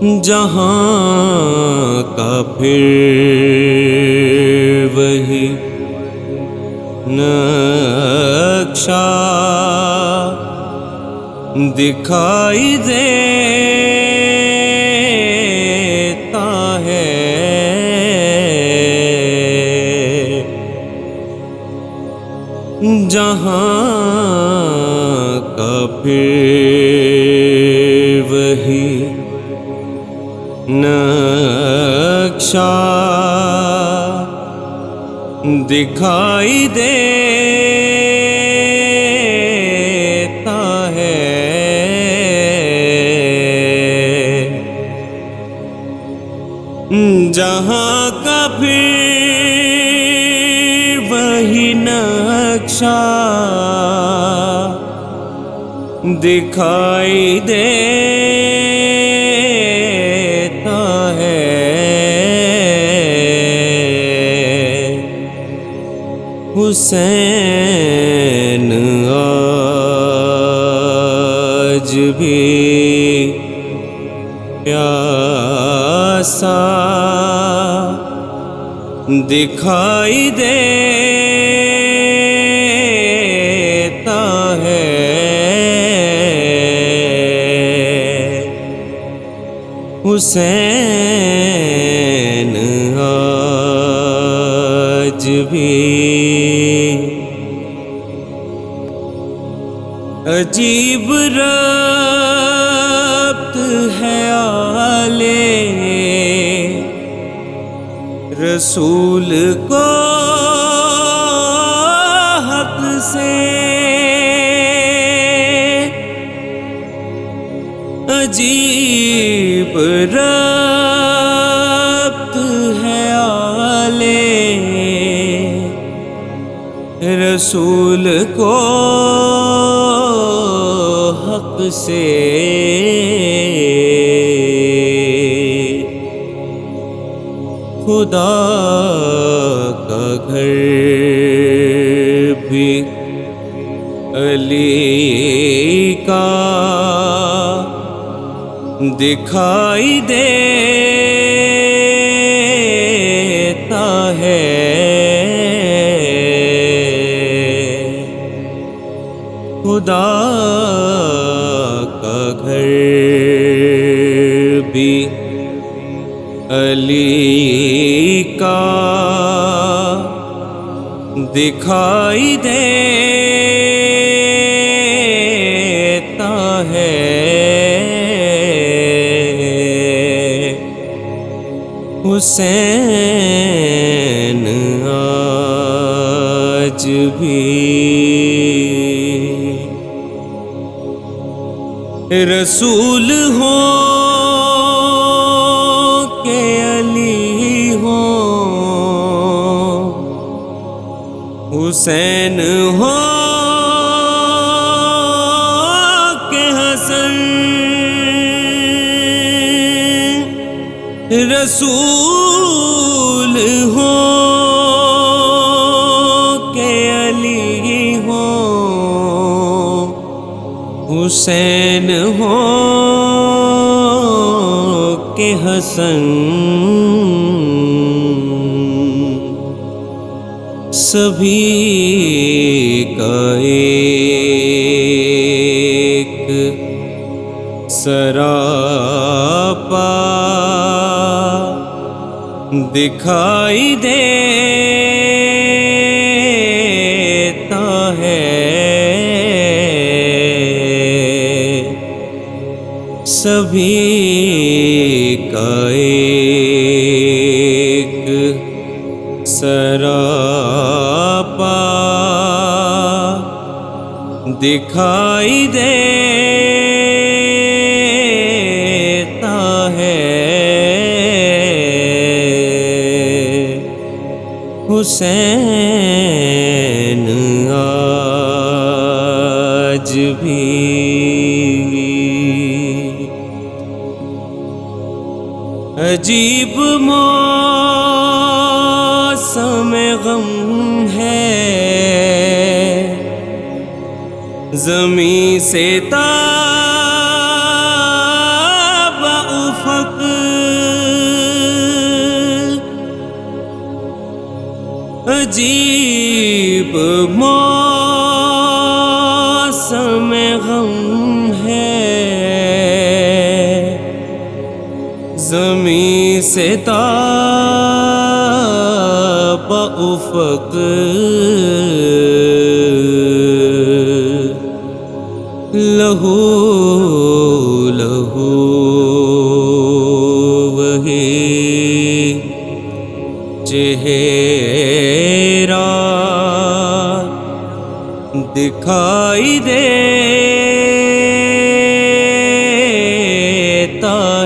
جہاں کا پھر وہی نقشہ دکھائی دیتا ہے، جہاں کا پھر وہی نقشہ دکھائی دیتا ہے۔ جہاں کا پھر وہی نقشہ دکھائی دیتا ہے، حسین آج بھی پیاسا دکھائی دیتا ہے، حسین آج بھی عجیب ربط ہے آل رسول کو حق سے، عجیب ربط ہے آل رسول کو حق سے، خدا کا گھر بھی علی کا دکھائی دیتا ہے، خدا کا گھر بھی علی کا دکھائی دیتا ہے، حسین آج بھی رسول ہو کہ علی ہو، حسین ہو کہ حسن، رسول ہو کہ علی ہو، حسین ہو کہ حسن، سبھی کا ایک سراپا دکھائی دیتا ہے، سبھی کا ایک سراپا دکھائی دیتا ہے، حسین آج بھی عجیب موسم غم ہے، زمیں سے تاب افق عجیب موسم غم ہے، زمین سے تاب افق لہو لہو وہی چہرہ دکھائی دیتا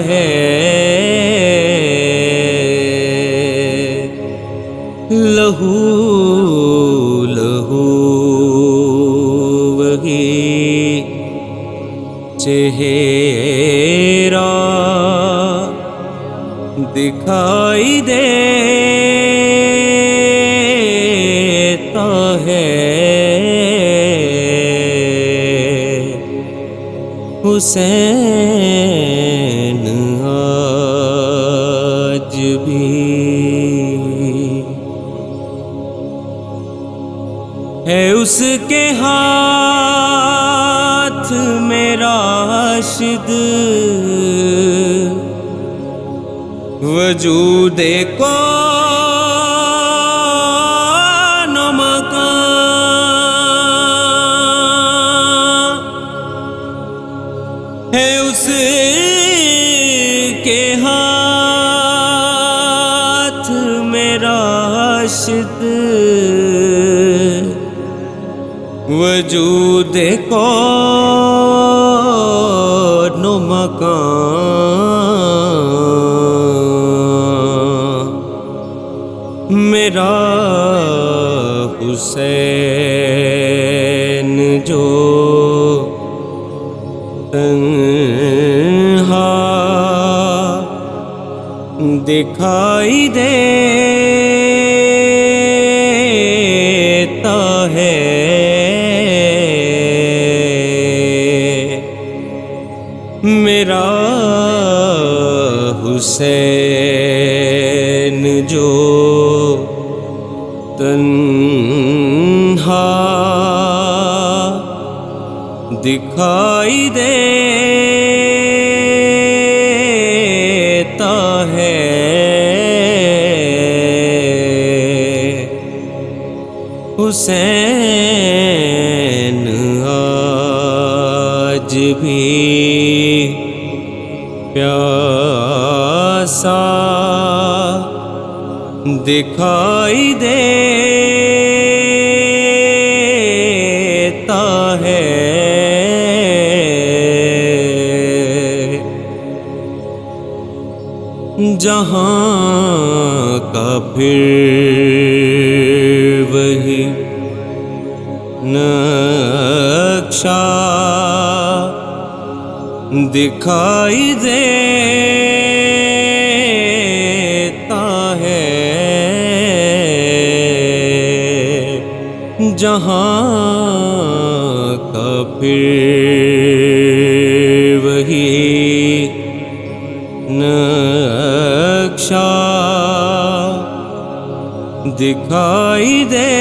ہے، لہو لہو وہی چہرہ دکھائی دیتا ہے، حسین آج بھی ہے اس کے ہاتھ میں راشد، وجود کون و مکان ہے اس کے ہاتھ میں راشد، وجود کون و مکان، میرا حسین جو تنہا دکھائی دیتا ہے، میرا حسین جو تنہا دکھائی دیتا ہے، حسین آج بھی پیاسا دکھائی دیتا ہے، جہاں کا پھر وہی نقشہ دکھائی دیتا ہے، جہاں کا پھر وہی نقشہ دکھائی دے